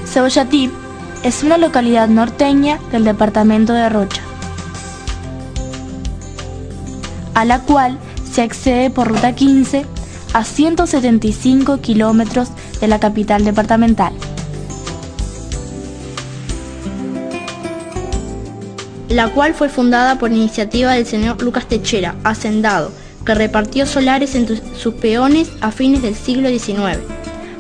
Cebollatí es una localidad norteña del departamento de Rocha, a la cual se accede por ruta 15 a 175 kilómetros de la capital departamental. La cual fue fundada por iniciativa del señor Lucas Techera, hacendado, que repartió solares entre sus peones a fines del siglo XIX.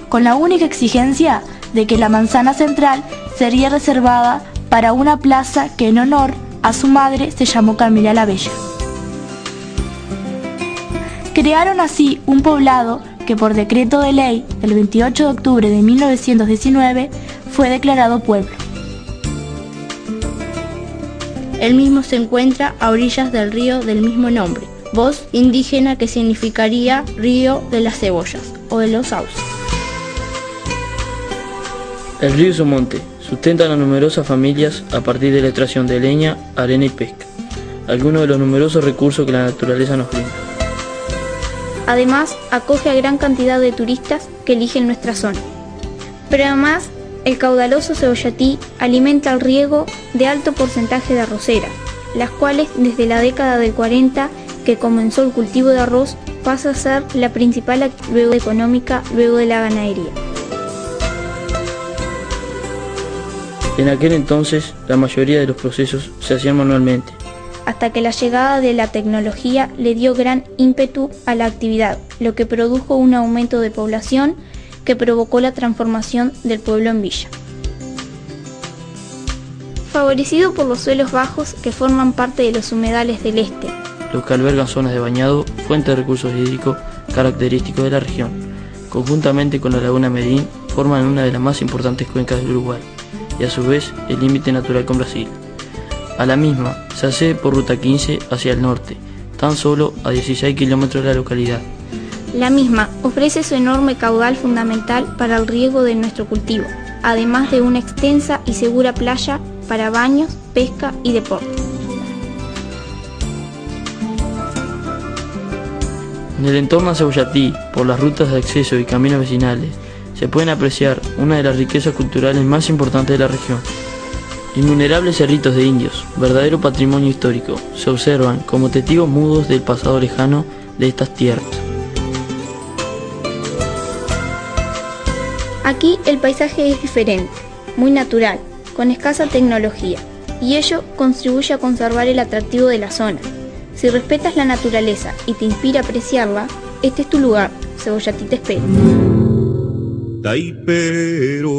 Con la única exigencia de que la manzana central sería reservada para una plaza que en honor a su madre se llamó Camila la Bella. Crearon así un poblado que por decreto de ley del 28 de octubre de 1919 fue declarado pueblo. El mismo se encuentra a orillas del río del mismo nombre, voz indígena que significaría río de las cebollas o de los sauces. El río es un monte, sustenta a numerosas familias a partir de la extracción de leña, arena y pesca, algunos de los numerosos recursos que la naturaleza nos brinda. Además, acoge a gran cantidad de turistas que eligen nuestra zona. Pero además, el caudaloso Cebollatí alimenta el riego de alto porcentaje de arroceras, las cuales desde la década del 40, que comenzó el cultivo de arroz, pasa a ser la principal actividad económica luego de la ganadería. En aquel entonces, la mayoría de los procesos se hacían manualmente, hasta que la llegada de la tecnología le dio gran ímpetu a la actividad, lo que produjo un aumento de población que provocó la transformación del pueblo en villa. Favorecido por los suelos bajos que forman parte de los humedales del este, los que albergan zonas de bañado, fuente de recursos hídricos característicos de la región, conjuntamente con la laguna Medellín, forman una de las más importantes cuencas del Uruguay y a su vez el límite natural con Brasil. A la misma se accede por ruta 15 hacia el norte, tan solo a 16 kilómetros de la localidad. La misma ofrece su enorme caudal fundamental para el riego de nuestro cultivo, además de una extensa y segura playa para baños, pesca y deporte. En el entorno de Cebollatí, por las rutas de acceso y caminos vecinales, se pueden apreciar una de las riquezas culturales más importantes de la región. Innumerables cerritos de indios, verdadero patrimonio histórico, se observan como testigos mudos del pasado lejano de estas tierras. Aquí el paisaje es diferente, muy natural, con escasa tecnología, y ello contribuye a conservar el atractivo de la zona. Si respetas la naturaleza y te inspira a apreciarla, este es tu lugar, Cebollatí te espera. Taipero.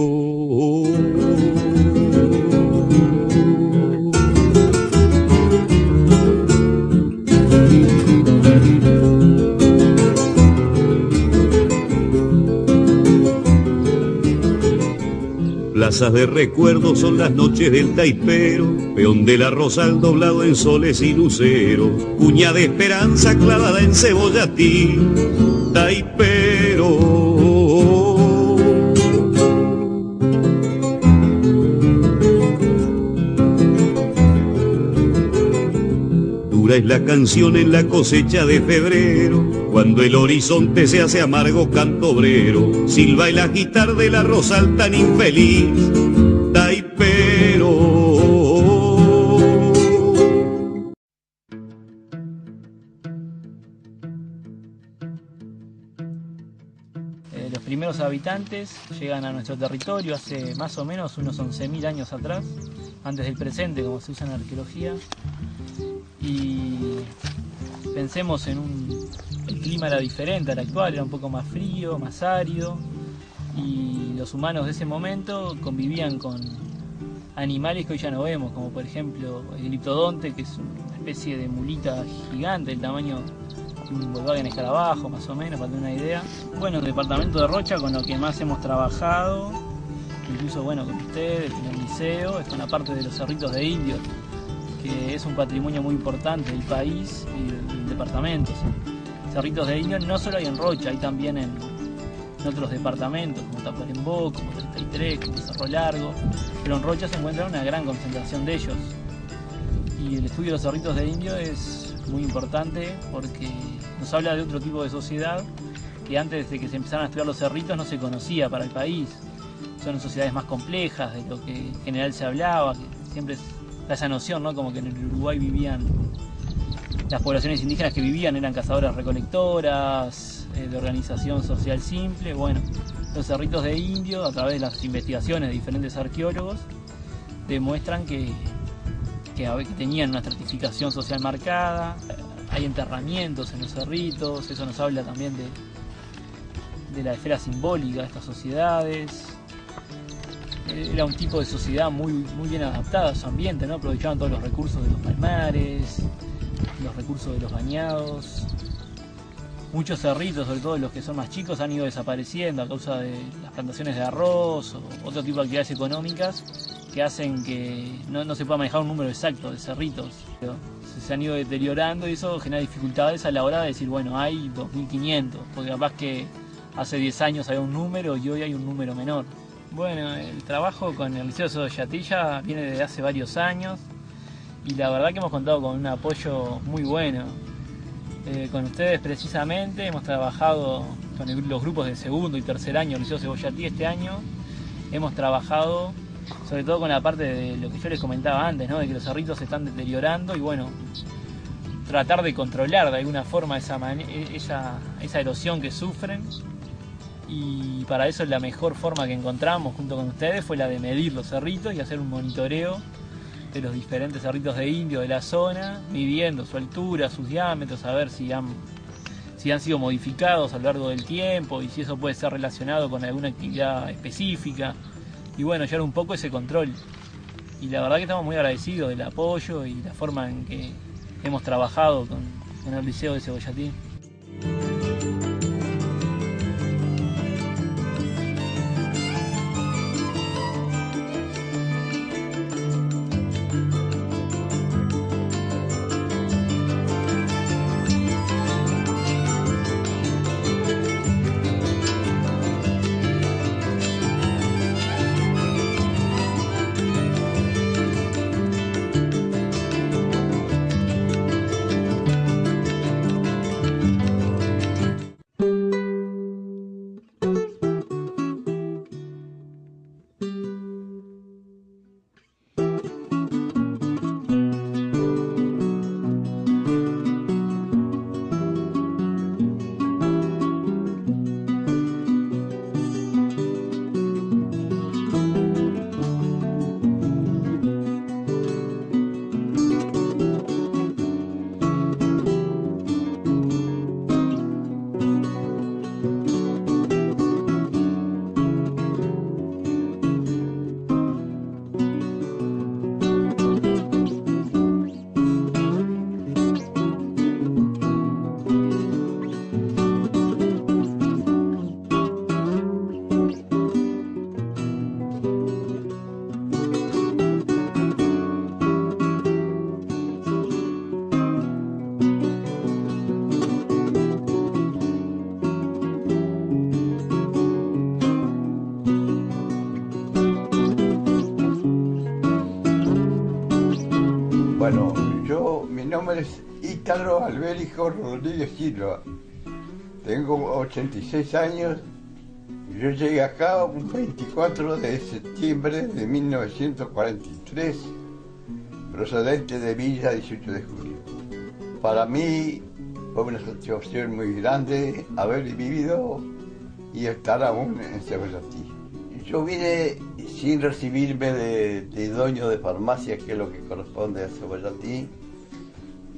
Plazas de recuerdo son las noches del taipero, peón del arrozal doblado en soles y luceros, cuña de esperanza clavada en Cebollatí, taipero. Dura es la canción en la cosecha de febrero, cuando el horizonte se hace amargo canto obrero, silba el agitar del arrozal tan infeliz, taipero. Los primeros habitantes llegan a nuestro territorio hace más o menos unos 11.000 años atrás, antes del presente, como se usa en la arqueología. Y pensemos en el clima era diferente al actual, era un poco más frío, más árido, y los humanos de ese momento convivían con animales que hoy ya no vemos, como por ejemplo el gliptodonte, que es una especie de mulita gigante, el tamaño de un Volkswagen escarabajo más o menos, para tener una idea. Bueno, el departamento de Rocha, con lo que más hemos trabajado, incluso bueno con ustedes, en el liceo, es con la parte de los cerritos de indios, que es un patrimonio muy importante del país y del departamento. Cerritos de indios no solo hay en Rocha, hay también en otros departamentos, como Tacuarembó, como 33, como Cerro Largo, pero en Rocha se encuentra una gran concentración de ellos. Y el estudio de los cerritos de indio es muy importante porque nos habla de otro tipo de sociedad que antes de que se empezaran a estudiar los cerritos no se conocía para el país. son sociedades más complejas de lo que en general se hablaba, que siempre da esa noción, ¿no? Como que en el Uruguay vivían, las poblaciones indígenas que vivían eran cazadoras recolectoras, de organización social simple. Bueno, los cerritos de indio, a través de las investigaciones de diferentes arqueólogos, demuestran que tenían una estratificación social marcada. Hay enterramientos en los cerritos, eso nos habla también de la esfera simbólica de estas sociedades. Era un tipo de sociedad muy bien adaptada a su ambiente, ¿no? Aprovechaban todos los recursos de los palmares, los recursos de los bañados. Muchos cerritos, sobre todo los que son más chicos, han ido desapareciendo a causa de las plantaciones de arroz o otro tipo de actividades económicas que hacen que no se pueda manejar un número exacto de cerritos. Se han ido deteriorando y eso genera dificultades a la hora de decir, bueno, hay 2.500, porque capaz que hace 10 años había un número y hoy hay un número menor. Bueno, el trabajo con el Liceo Soyatí ya viene desde hace varios años y la verdad que hemos contado con un apoyo muy bueno. Con ustedes precisamente hemos trabajado con los grupos de segundo y tercer año del Liceo Cebollatí este año. Hemos trabajado sobre todo con la parte de lo que yo les comentaba antes, ¿no? De que los cerritos se están deteriorando y bueno, tratar de controlar de alguna forma esa erosión que sufren. Y para eso la mejor forma que encontramos junto con ustedes fue la de medir los cerritos y hacer un monitoreo de los diferentes cerritos de indio de la zona, midiendo su altura, sus diámetros, a ver si han sido modificados a lo largo del tiempo y si eso puede ser relacionado con alguna actividad específica. Y bueno, llevar un poco ese control. Y la verdad que estamos muy agradecidos del apoyo y la forma en que hemos trabajado con el Liceo de Cebollatí. Bueno, mi nombre es Ítalo Alberico Rodríguez Silva. Tengo 86 años y yo llegué acá un 24 de septiembre de 1943, procedente de Villa 18 de Julio. Para mí fue una satisfacción muy grande haber vivido y estar aún en Cebollatí. Yo vine sin recibirme de dueño de farmacia, que es lo que corresponde a Cebollatí,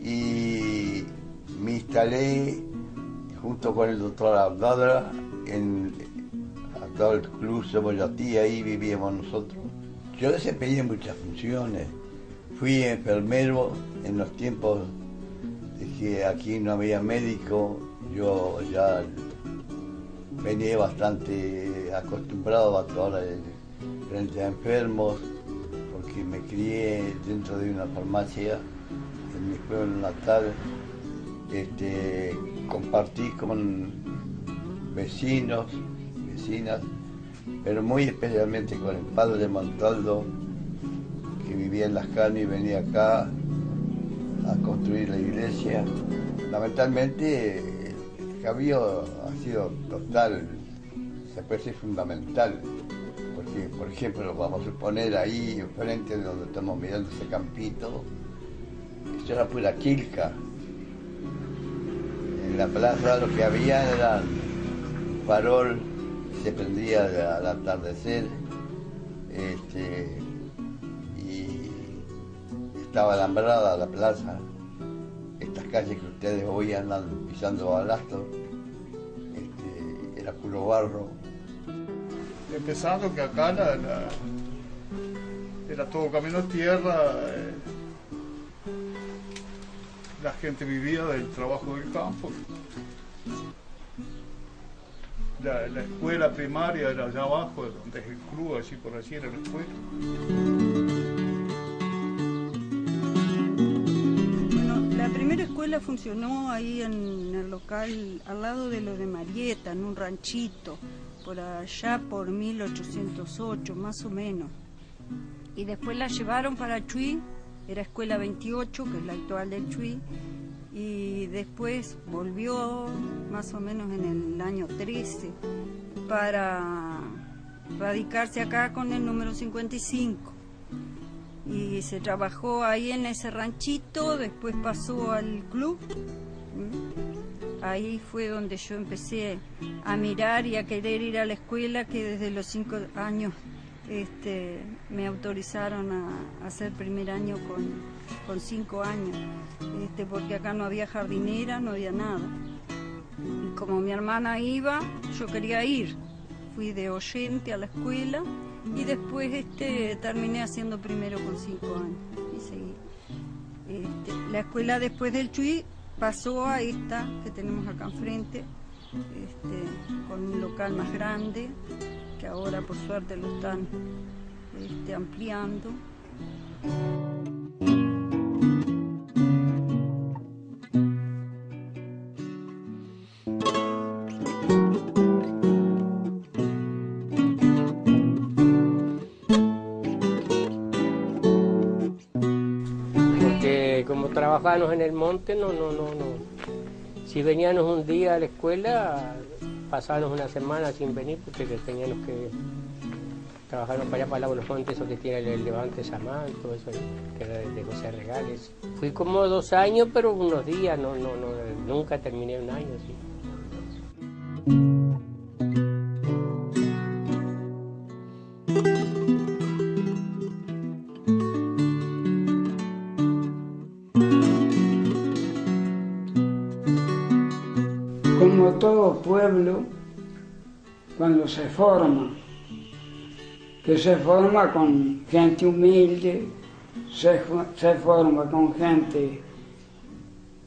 y me instalé junto con el doctor Abdadra en todo el club Cebollatí, ahí vivíamos nosotros. Yo desempeñé muchas funciones, fui enfermero en los tiempos de que aquí no había médico. Yo ya venía bastante acostumbrado a actuar frente a enfermos, porque me crié dentro de una farmacia en mi pueblo natal. Compartí con vecinos, vecinas, pero muy especialmente con el padre Montaldo, que vivía en Las Canas y venía acá a construir la iglesia. Lamentablemente el cambio ha sido total, se puede decir fundamental, porque por ejemplo, vamos a suponer ahí enfrente de donde estamos mirando ese campito, esto era pura quilca. En la plaza lo que había era un farol que se prendía al atardecer, y estaba alambrada la plaza. Estas calles que ustedes hoy andan pisando balastros, era puro barro. Empezando que acá era todo camino de tierra, la gente vivía del trabajo del campo. La escuela primaria era allá abajo, donde es el club, así por allí era la escuela. Bueno, la primera escuela funcionó ahí en el local al lado de lo de Marieta, en un ranchito, por allá por 1808, más o menos. Y después la llevaron para Chuy, era escuela 28, que es la actual del Chuy, y después volvió más o menos en el año 13 para radicarse acá con el número 55. Y se trabajó ahí en ese ranchito, después pasó al club. Ahí fue donde yo empecé a mirar y a querer ir a la escuela, que desde los 5 años me autorizaron a hacer primer año con 5 años, porque acá no había jardinera, no había nada. Y como mi hermana iba, yo quería ir. Fui de oyente a la escuela y después terminé haciendo primero con 5 años y seguí. La escuela después del Chuy pasó a esta que tenemos acá enfrente, con un local más grande, que ahora por suerte lo están ampliando. Porque como trabajábamos en el monte, no. Si veníamos un día a la escuela, pasábamos una semana sin venir porque teníamos que trabajar para allá, para el lado de los montes, eso que tiene el Levante Samán, todo eso que era de José Regales. Fui como 2 años, pero unos días, nunca terminé un año así. Como todo pueblo, cuando se forma, que se forma con gente humilde, se forma con gente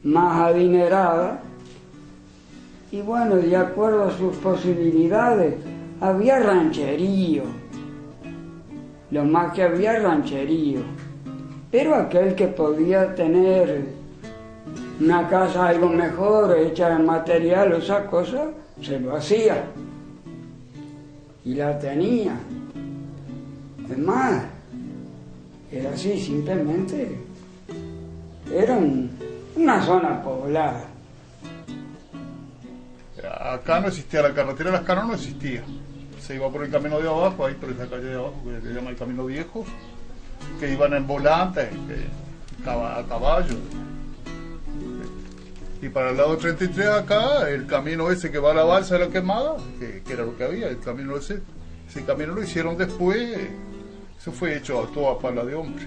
más adinerada, y bueno, de acuerdo a sus posibilidades, había rancherío, lo más que había rancherío, pero aquel que podía tener una casa algo mejor, hecha de material o esa cosa, se lo hacía. Y la tenía. Es más, era así, simplemente. Era una zona poblada. Acá no existía la carretera de Las Canas, no existía. Se iba por el camino de abajo, ahí por esa calle de abajo, que se llama el Camino Viejo, que iban en volante, a caballo. Y para el lado 33 acá, el camino ese que va a la balsa de la Quemada, que era lo que había, el camino ese camino lo hicieron después, eso fue hecho todo a pala de hombre.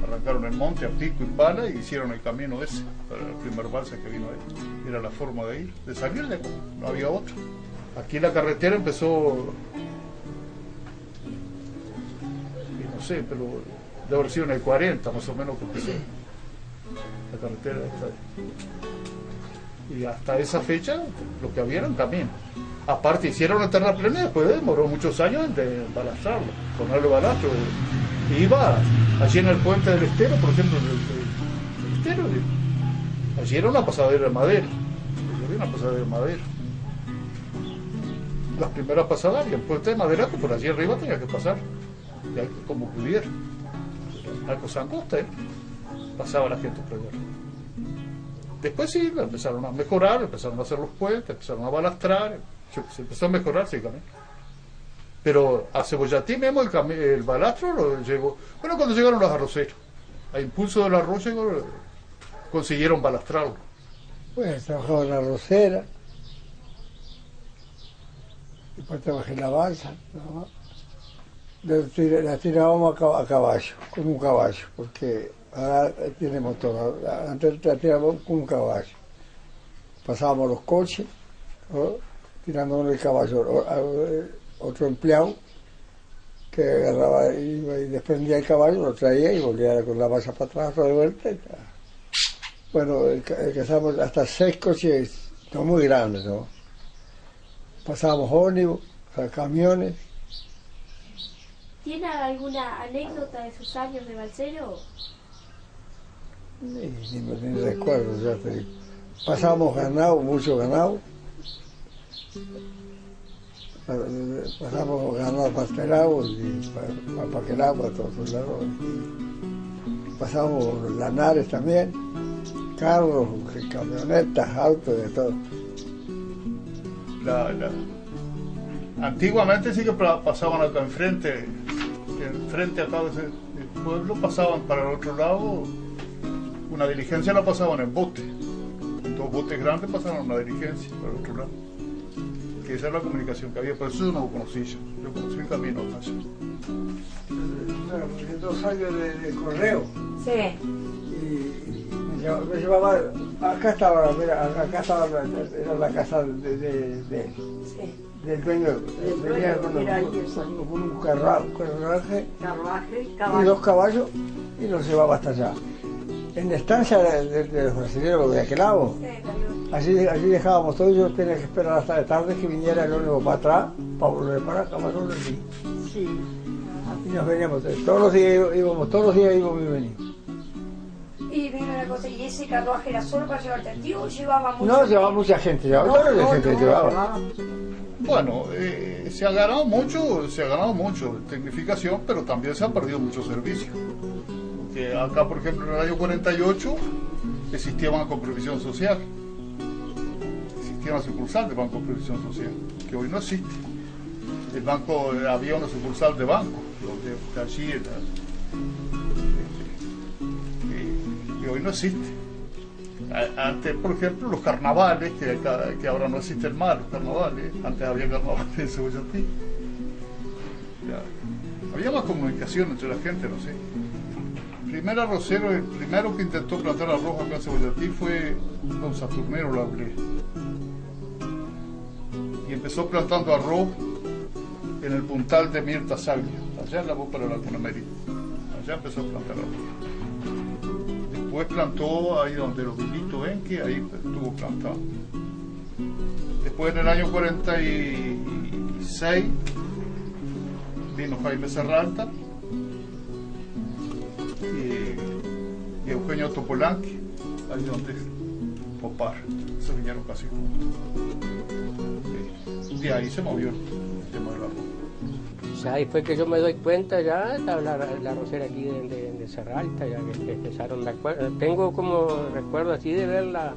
Arrancaron el monte a pico y pala y hicieron el camino ese, para la primera balsa que vino ahí. Era la forma de ir, de salir de acá, no había otra. Aquí la carretera empezó, y no sé, pero debe haber sido en el 40 más o menos que empezó. La carretera y hasta esa fecha lo que había eran caminos. Aparte hicieron la terraplén, después demoró muchos años en balastrarlo, ponerle balastro. Iba allí en el puente del Estero, por ejemplo, el Estero, allí era una pasadera de madera, las primeras pasadas y el puente de madera que por allí arriba tenía que pasar, y como pudiera, una cosa angosta, pasaba la gente por allá. Después sí, empezaron a mejorar, empezaron a hacer los puentes, empezaron a balastrar, se empezó a mejorar, sí, también. Pero a Cebollatí mismo el balastro lo llegó. Bueno, cuando llegaron los arroceros, a impulso del arroz consiguieron balastrarlo. Pues trabajaba en la arrocera, después trabajé en la balsa, ¿no? La tirábamos a caballo, con un caballo, porque ahora tiene motor, antes la tirábamos con un caballo. Pasábamos los coches, ¿no? Tirándonos el caballo. Otro empleado que agarraba y desprendía el caballo, lo traía y volvía con la balsa para atrás, otra de vuelta. Bueno, cazamos hasta 6 coches, no muy grandes, ¿no? Pasábamos ómnibus, o sea, camiones. ¿Tiene alguna anécdota de sus años de balsero? Ni recuerdo, ya te digo. Pasábamos ganado, mucho ganado. Pasamos ganado pastelado y paquelado para todos lados. Pasamos lanares también, carros, camionetas, autos, de todo. Antiguamente sí que pasaban acá enfrente acá del pueblo, pasaban para el otro lado, una diligencia la pasaban en bote. En 2 botes grandes pasaban una diligencia para el otro lado. Que esa es la comunicación que había, pero eso yo no lo conocí yo conocí el camino allá. Bueno, porque 2 años de correo. Sí. Y me llevaba, acá estaba, mira, acá estaba, era la casa de Sí. del dueño, venía con un carruaje y 2 caballos y los llevaba hasta allá. En la estancia de los brasileños de aquel lado, allí dejábamos todo y yo tenía que esperar hasta de tarde que viniera el ómnibus para atrás, para volver para acá, más o menos así. Sí. Y nos veníamos, todos los días íbamos y veníamos. Y dime una cosa, ¿y ese carruaje era solo para llevarte a ti o llevaba mucha No, llevaba mucha gente, llevaba. Bueno, se ha ganado mucho de tecnificación, pero también se han perdido muchos servicios. Porque acá, por ejemplo, en el año 48 existía Banco de Previsión Social. Existía una sucursal de Banco de Previsión Social, que hoy no existe. El banco, había una sucursal de banco, donde allí y hoy no existe. Antes, por ejemplo, los carnavales, que ahora no existen más, los carnavales, antes había carnavales en Cebollatí. Había más comunicación entre la gente, no sé. El primer arrocero, el primero que intentó plantar arroz acá en Cebollatí fue don Saturnero Laulé. Y empezó plantando arroz en el puntal de Mirta Saglia, allá en la boca de la Laguna Merida. Allá empezó a plantar arroz. Después plantó ahí donde los Vilitos ven, que ahí estuvo plantado. Después en el año 46 vino Jaime Serralta y Eugenio Topolanqui, ahí donde Popar, se vinieron casi juntos. De ahí se movió el tema del arroz. Ya después que yo me doy cuenta, ya estaba la arrocera aquí de Serralta, ya que empezaron tengo como recuerdo así de ver la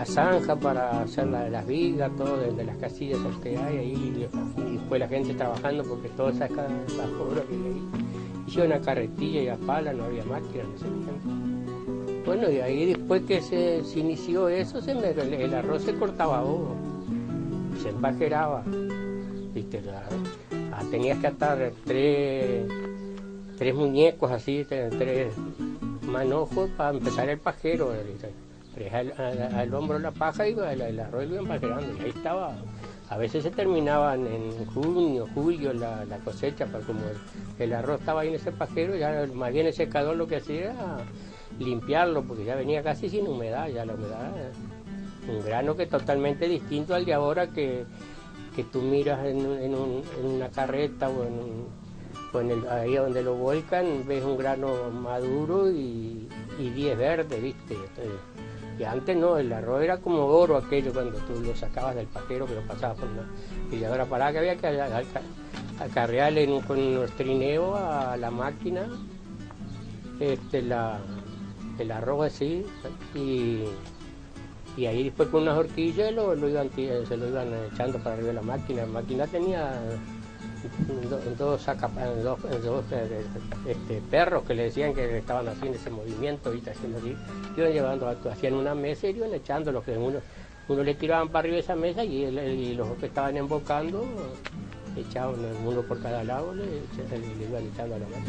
zanja para hacer las vigas, todo desde las casillas que hay ahí, y después la gente trabajando, porque todas esas obras que ahí hicieron una carretilla y a pala, no había máquinas en ese tiempo. Bueno, y ahí después que se inició eso, el arroz se cortaba bobo, se empajeraba, ¿viste? Tenías que atar tres muñecos así, 3 manojos para empezar el pajero. Al hombro la paja y el arroz lo iban pajerando. Y ahí estaba. A veces se terminaban en junio, julio la cosecha, pero como el arroz estaba ahí en ese pajero, ya más bien el secador lo que hacía era limpiarlo, porque ya venía casi sin humedad. Ya la humedad, un grano que es totalmente distinto al de ahora, que tú miras en una carreta o ahí donde lo volcan, ves un grano maduro y 10 verdes, ¿viste? Y antes no, el arroz era como oro aquello cuando tú lo sacabas del pajero, que lo pasabas por una pilladora parada, que había que acarrearle con un trineo a la máquina el arroz así, y ahí después con unas horquillas se lo iban echando para arriba de la máquina. La máquina tenía perros que le decían que estaban haciendo ese movimiento, ¿viste? Haciendo así, iban llevando, hacían una mesa y iban echando los que uno le tiraban para arriba de esa mesa y los que estaban embocando echaban uno por cada lado, le iban echando a la mesa.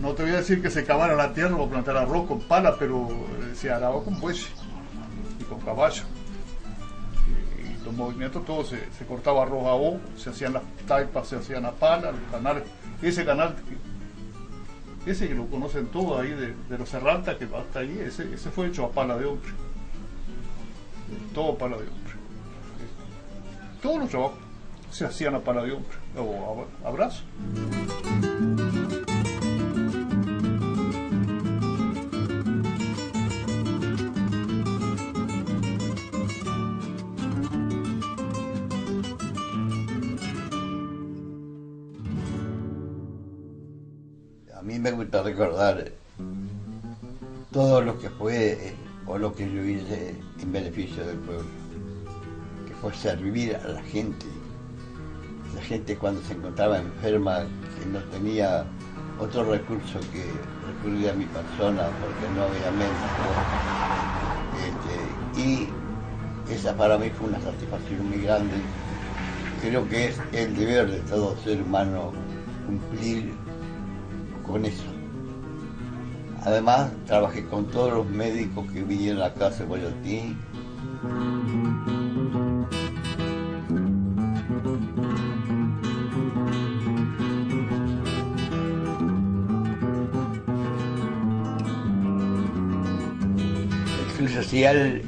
No te voy a decir que se cavara la tierra o plantar arroz con pala, pero se araba con bueyes y con caballo. Y los movimientos todos se cortaba arroz a O, se hacían las taipas, se hacían a pala, los canales. Ese canal, ese que lo conocen todos ahí de los Serralta, que va hasta ahí, ese fue hecho a pala de hombre. Todo pala de hombre. Todos los trabajos se hacían a pala de hombre, o a brazo. A mí me gusta recordar todo lo que fue o lo que yo hice en beneficio del pueblo, que fue servir a la gente cuando se encontraba enferma, que no tenía otro recurso que recurrir a mi persona porque no había médico. Y esa para mí fue una satisfacción muy grande. Creo que es el deber de todo ser humano cumplir con eso. Además, trabajé con todos los médicos que vinieron acá a Cebollatín. El club social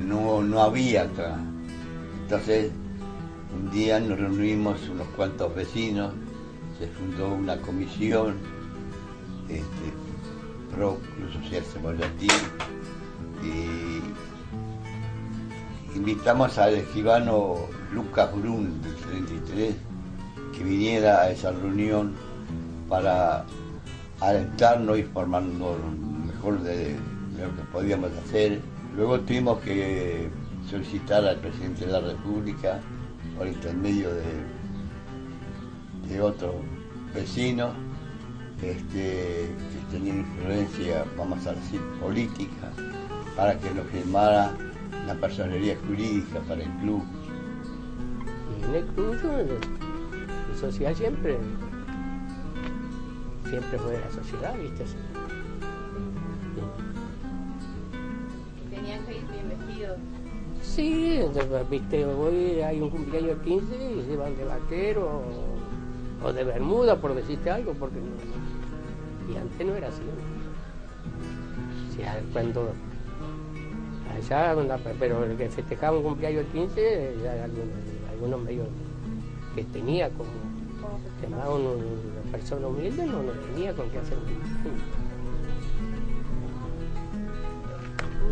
no había acá. Entonces, un día nos reunimos unos cuantos vecinos, se fundó una comisión pro Club Social Cebollatín y invitamos al escribano Lucas Brun del 33 que viniera a esa reunión para alentarnos y formarnos mejor de lo que podíamos hacer. Luego tuvimos que solicitar al presidente de la República por intermedio de otros vecinos que tenían influencia, vamos a decir, política, para que nos firmara la personería jurídica para el club. Y en el club, el social siempre fue de la sociedad, ¿viste? ¿Tenían que ir bien vestidos? Sí, viste, hoy hay un cumpleaños el 15 y se van de vaquero o de bermuda, por decirte algo, porque y antes no era así. O sea, cuando allá, pero el que festejaba un cumpleaños el 15, ya algunos medios que tenía como una persona humilde, no tenía con qué hacer un cumpleaños.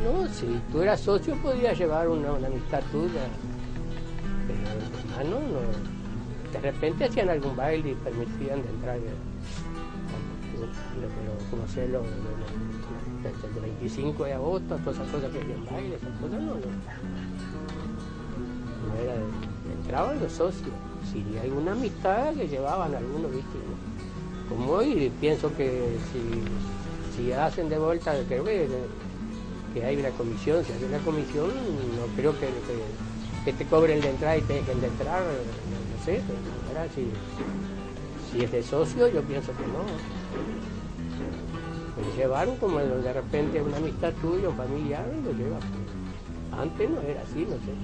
No, si tú eras socio podías llevar una amistad tuya, pero hermano, no. De repente hacían algún baile y permitían de entrar, como hacerlo el 25 de agosto, todas esas cosas que hacían baile, esas cosas no era entraban los socios. Si hay una amistad que llevaban algunos, viste, como hoy pienso que si hacen de vuelta, creo que hay una comisión, si hay una comisión, no creo que te cobren la entrada y te dejen de entrar, no sé, pero si es de socio, yo pienso que no. Pues llevaron como de repente una amistad tuya, un familiar, lo llevas. Antes no era así, no sé.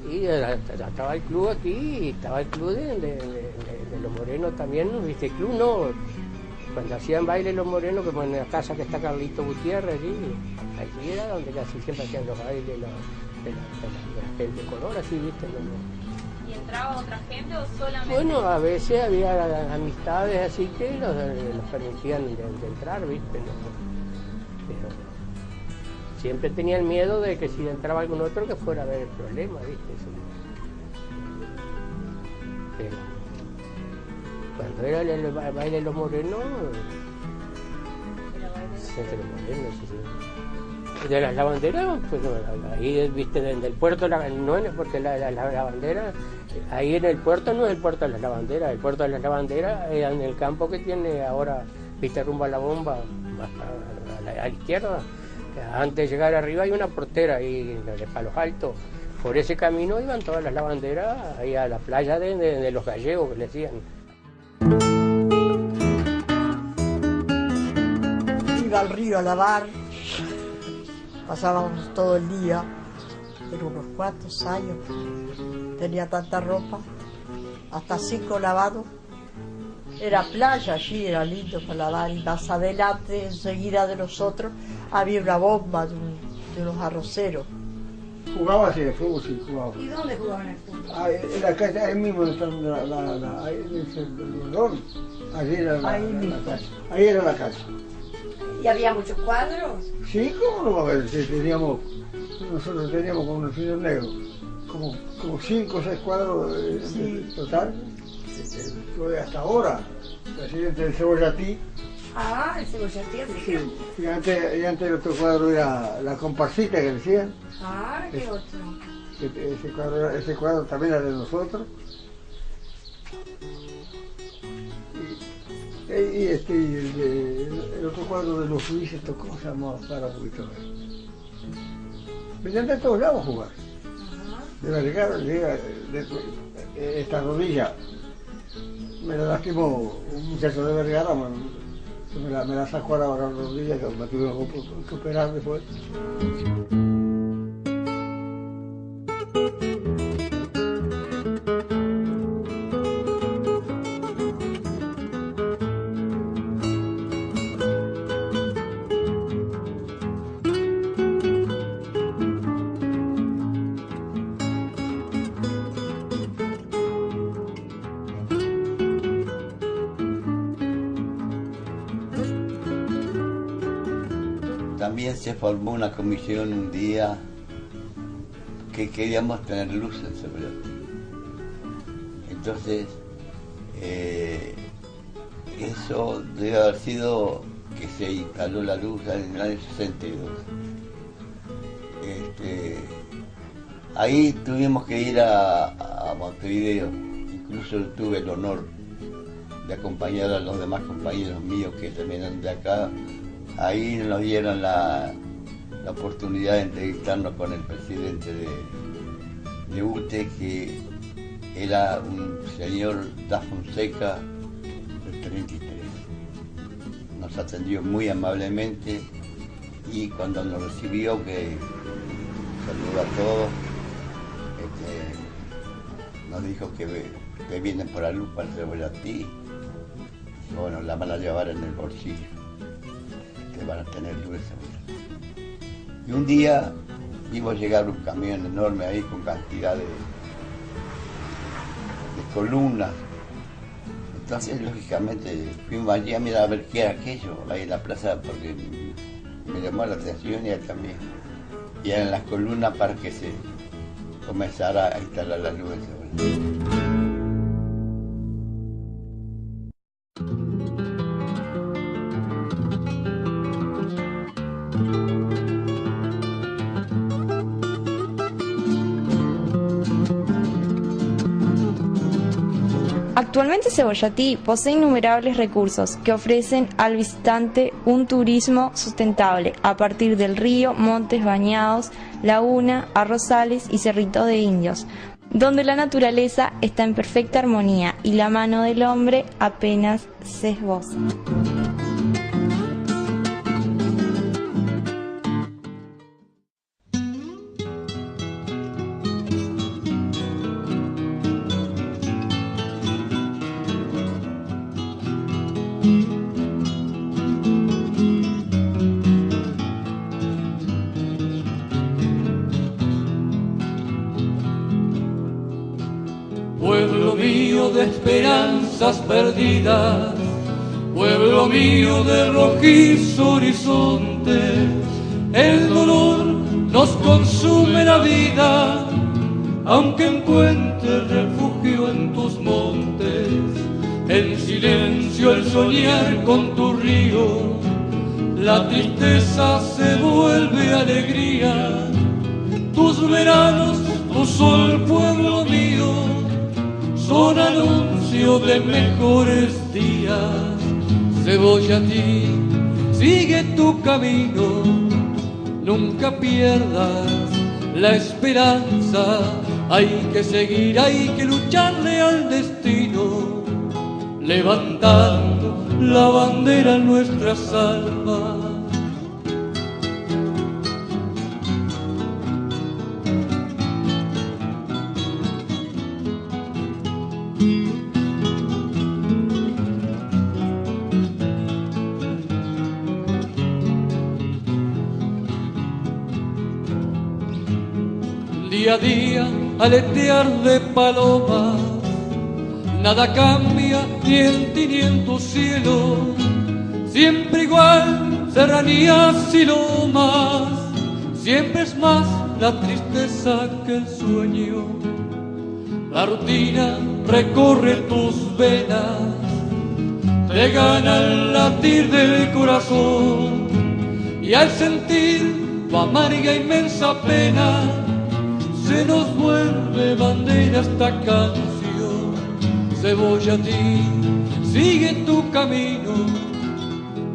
Y estaba el club aquí, y estaba el club de los morenos también, ¿no? ¿Viste? El club no. Cuando hacían baile los morenos, como en la casa que está Carlito Gutiérrez, allí era donde casi siempre hacían los bailes de la gente color, así, ¿viste? ¿Y entraba otra gente o solamente? Bueno, a veces había amistades así que los permitían de entrar, ¿viste? Pero siempre tenían miedo de que si entraba algún otro que fuera a haber el problema, ¿viste? Pero cuando era el baile de los morenos, De las lavanderas, pues ahí, viste, del puerto, no, porque la lavandera, ahí en el puerto no es el puerto de las lavanderas, el puerto de las lavanderas es en el campo que tiene ahora, viste, rumbo a la bomba, más a la izquierda. Antes de llegar arriba hay una portera ahí de Palos Altos. Por ese camino iban todas las lavanderas ahí a la playa de los gallegos, que le decían. Iba al río a lavar, pasábamos todo el día, pero unos cuantos años, tenía tanta ropa, hasta 5 lavados. Era playa allí, era lindo para lavar, y más adelante, enseguida de nosotros, había una bomba de unos arroceros. Jugaba así de fútbol, sí, jugaba. ¿Y dónde jugaban el fútbol? En la calle, ahí mismo está ahí es el horno, allí era la casa. Ahí era la casa. ¿Y había muchos cuadros? Sí, ¿cómo no va a haber? Sí, nosotros teníamos con unos filos negros, como 5 o 6 cuadros en total. Fue hasta ahora, presidente del Cebollatí. Ah, el Cebollatí, así sí. Y antes el otro cuadro era la comparsita que decían. Ah, ¿qué otro? Ese cuadro también era de nosotros. Y el otro cuadro de los suizos, ¿cómo se llamaba? Para un poquito. Venían de todos lados a jugar. De Vergara, esta rodilla me la lastimó un muchacho de Vergara, me la sacó a la rodilla, que me tuve que operar después. También se formó una comisión un día que queríamos tener luz en Cebollatí. Entonces, eso debe haber sido que se instaló la luz en el año 62. Ahí tuvimos que ir a Montevideo. Incluso tuve el honor de acompañar a los demás compañeros míos que también eran de acá. Ahí nos dieron la oportunidad de entrevistarnos con el presidente de UTE, que era un señor Da Fonseca del 33. Nos atendió muy amablemente y cuando nos recibió, que saludó a todos, nos dijo que vienen por la luz para el Cebollatí. Bueno, la van a llevar en el bolsillo. Van a tener luz. Y un día vimos llegar un camión enorme ahí con cantidad de columnas. Entonces, lógicamente, fuimos allí a mirar a ver qué era aquello, ahí en la plaza, porque me llamó la atención y él también. Y eran las columnas para que se comenzara a instalar la luz en Cebollatí. Actualmente Cebollatí posee innumerables recursos que ofrecen al visitante un turismo sustentable a partir del río, montes bañados, laguna, arrozales y cerritos de indios, donde la naturaleza está en perfecta armonía y la mano del hombre apenas se esboza. Pueblo mío de esperanzas perdidas, pueblo mío de rojizos horizontes, el dolor nos consume la vida, aunque encuentre refugio en tus montes, en silencio el soñar con tu río, la tristeza se vuelve alegría. Tus veranos, tu sol, pueblo mío, son anuncio de mejores días. Cebollati, sigue tu camino, nunca pierdas la esperanza. Hay que seguir, hay que lucharle al destino, levantando la bandera en nuestras almas. Día a día, aletear de palomas, nada cambia ni en ti ni en tu cielo. Siempre igual, serranías y lomas, siempre es más la tristeza que el sueño. La rutina recorre tus venas, te gana el latir del corazón, y al sentir tu amarga inmensa pena, se nos vuelve bandera esta canción. Cebollati, sigue tu camino,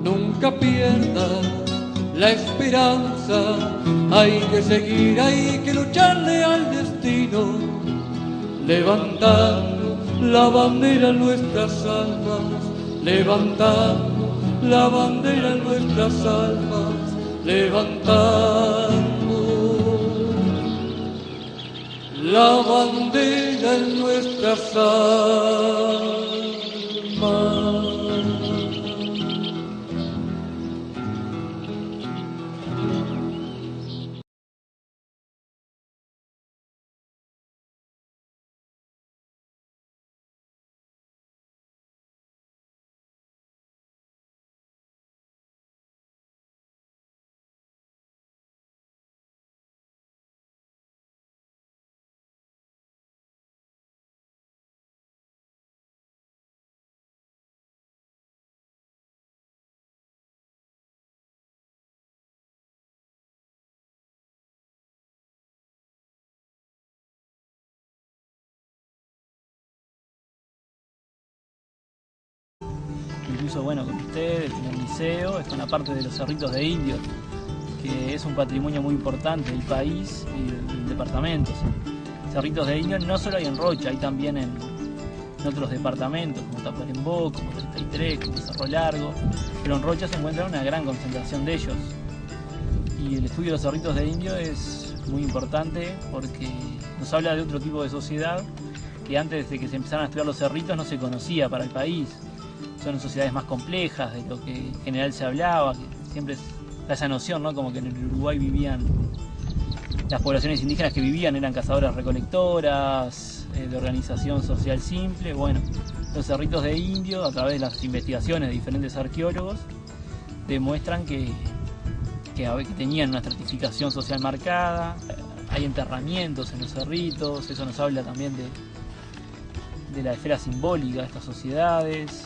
nunca pierdas la esperanza. Hay que seguir, hay que lucharle al destino, levantando la bandera en nuestras almas, levantando la bandera en nuestras almas, levantando la bandera en nuestras almas. Incluso, bueno, con ustedes, en el liceo, es con la parte de los cerritos de indios, que es un patrimonio muy importante del país y del departamento. Cerritos de indios no solo hay en Rocha, hay también en otros departamentos, como Tacuarembó, como 33, como Cerro Largo, pero en Rocha se encuentra una gran concentración de ellos. Y el estudio de los cerritos de indios es muy importante porque nos habla de otro tipo de sociedad que antes de que se empezaran a estudiar los cerritos no se conocía para el país. Son sociedades más complejas de lo que en general se hablaba, que siempre da esa noción, ¿no? Como que en el Uruguay vivían, las poblaciones indígenas que vivían eran cazadoras recolectoras, de organización social simple. Bueno, los cerritos de indio, a través de las investigaciones de diferentes arqueólogos, demuestran que tenían una estratificación social marcada, hay enterramientos en los cerritos, eso nos habla también de la esfera simbólica de estas sociedades.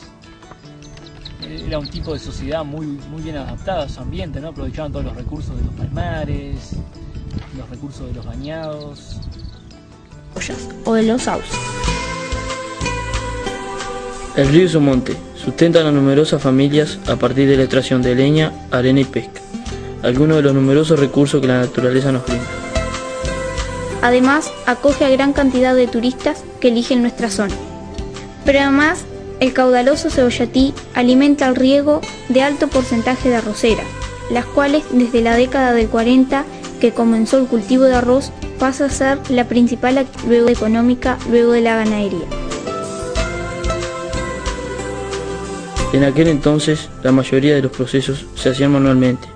Era un tipo de sociedad muy bien adaptada a su ambiente, ¿no? Aprovechaban todos los recursos de los palmares, los recursos de los bañados o de los sauces. El río y su monte sustentan a numerosas familias a partir de la extracción de leña, arena y pesca, algunos de los numerosos recursos que la naturaleza nos brinda. Además, acoge a gran cantidad de turistas que eligen nuestra zona. Pero además, el caudaloso Cebollati alimenta el riego de alto porcentaje de arroceras, las cuales desde la década del 40 que comenzó el cultivo de arroz pasa a ser la principal actividad económica luego de la ganadería. En aquel entonces, la mayoría de los procesos se hacían manualmente,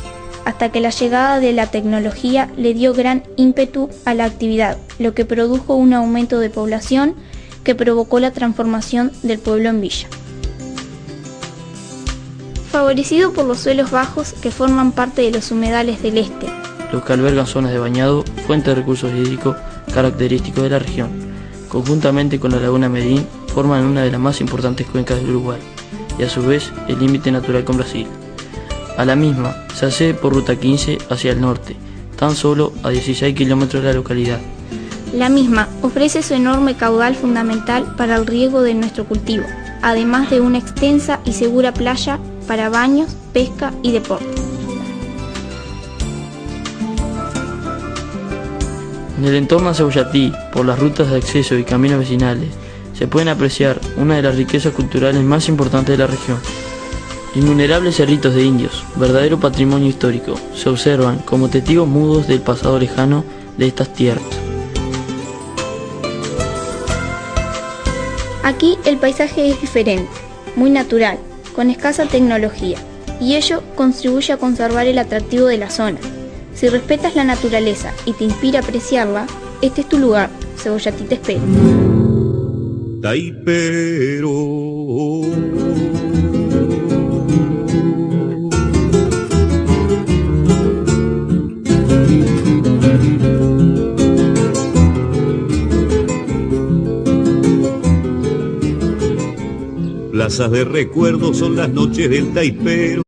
hasta que la llegada de la tecnología le dio gran ímpetu a la actividad, lo que produjo un aumento de población que provocó la transformación del pueblo en villa. Favorecido por los suelos bajos que forman parte de los humedales del este, los que albergan zonas de bañado, fuente de recursos hídricos característicos de la región, conjuntamente con la laguna Medín, forman una de las más importantes cuencas del Uruguay y a su vez el límite natural con Brasil. A la misma se accede por ruta 15 hacia el norte, tan solo a 16 kilómetros de la localidad. La misma ofrece su enorme caudal fundamental para el riego de nuestro cultivo, además de una extensa y segura playa para baños, pesca y deporte. En el entorno de Cebollatí, por las rutas de acceso y caminos vecinales, se pueden apreciar una de las riquezas culturales más importantes de la región. Innumerables cerritos de indios, verdadero patrimonio histórico, se observan como testigos mudos del pasado lejano de estas tierras. Aquí el paisaje es diferente, muy natural, con escasa tecnología, y ello contribuye a conservar el atractivo de la zona. Si respetas la naturaleza y te inspira a apreciarla, este es tu lugar, Cebollatí te espera. Taipero. Plazas de recuerdo son las noches del taipero.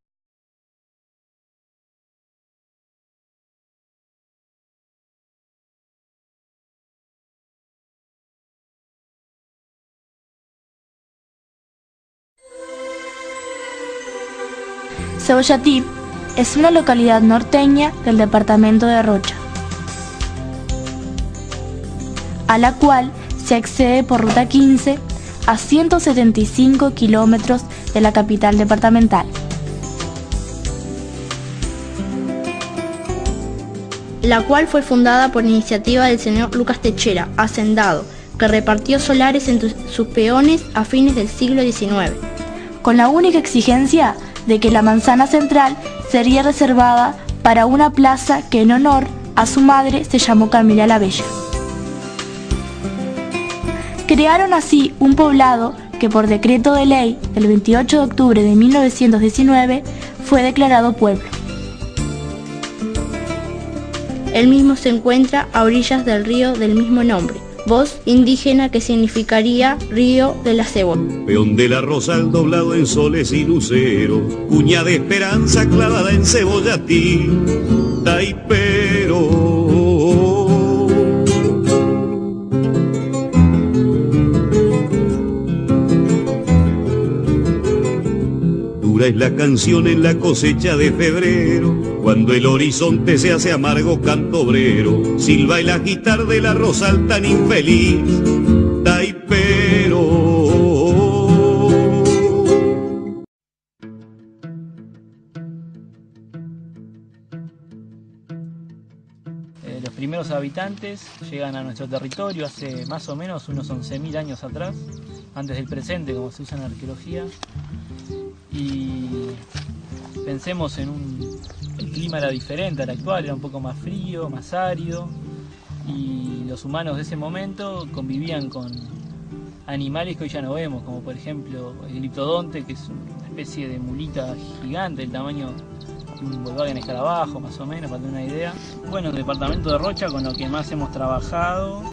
Cebollatí es una localidad norteña del departamento de Rocha, a la cual se accede por ruta 15 a 175 kilómetros de la capital departamental. La cual fue fundada por iniciativa del señor Lucas Techera, hacendado, que repartió solares entre sus peones a fines del siglo XIX. Con la única exigencia de que la manzana central sería reservada para una plaza que en honor a su madre se llamó Camila la Bella. Crearon así un poblado que por decreto de ley del 28 de octubre de 1919 fue declarado pueblo. El mismo se encuentra a orillas del río del mismo nombre, voz indígena que significaría río de la cebolla. Peón de la Rosal doblado en soles y luceros, cuña de esperanza clavada en Cebollatí, taipero. Dura es la canción en la cosecha de febrero, cuando el horizonte se hace amargo canto obrero, silba el agitar de la Rosal tan infeliz, taipero. Los primeros habitantes llegan a nuestro territorio hace más o menos unos 11.000 años atrás, antes del presente, como se usa en la arqueología. Y pensemos en el clima era diferente al actual, era un poco más frío, más árido, y los humanos de ese momento convivían con animales que hoy ya no vemos, como por ejemplo el gliptodonte, que es una especie de mulita gigante, del tamaño de un Volkswagen escarabajo más o menos, para tener una idea. Bueno, el departamento de Rocha, con lo que más hemos trabajado